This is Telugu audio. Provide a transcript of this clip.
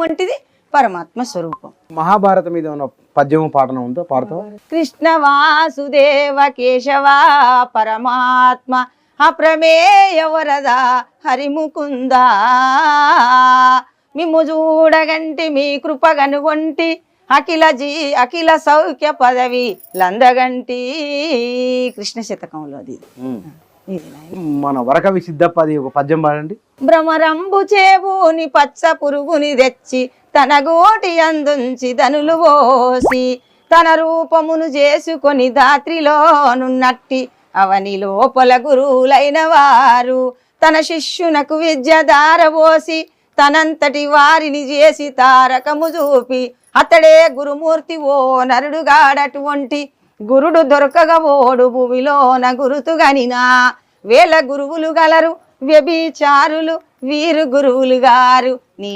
వంటిది పరమాత్మ స్వరూపం. మహాభారతం మీద ఉన్న పద్యము పాటన ఉందో పాడతావా? కృష్ణ వాసుదేవ కేశవ పరమాత్మ అప్రమేయ వరద హరిముకుంద మిమ్ము చూడగంటి మీ కృప కనుగొంటి అఖిల సౌఖ్య పదవి లందగంటి. కృష్ణ శతకంలోది. మన వరకవి సిద్ధప్పది ఒక పద్యం పాడండి. భ్రమరంబు చేబూని పచ్చ పురుగుని తెచ్చి తన గోటి అందుంచి ధనులు పోసి తన రూపమును చేసుకొని దాత్రిలోనున్నట్టి అవని లోపల గురువులైన వారు తన శిష్యునకు విద్య దారబోసి తనంతటి వారిని చేసి తారకము చూపి అతడే గురుమూర్తి ఓ నరుడుగాడటువంటి గురుడు దొరకగా ఓడు భూమిలోన గురుతుగనినా వేల గురువులు గలరు వ్యభిచారులు వీరు గురువులు గారు నీ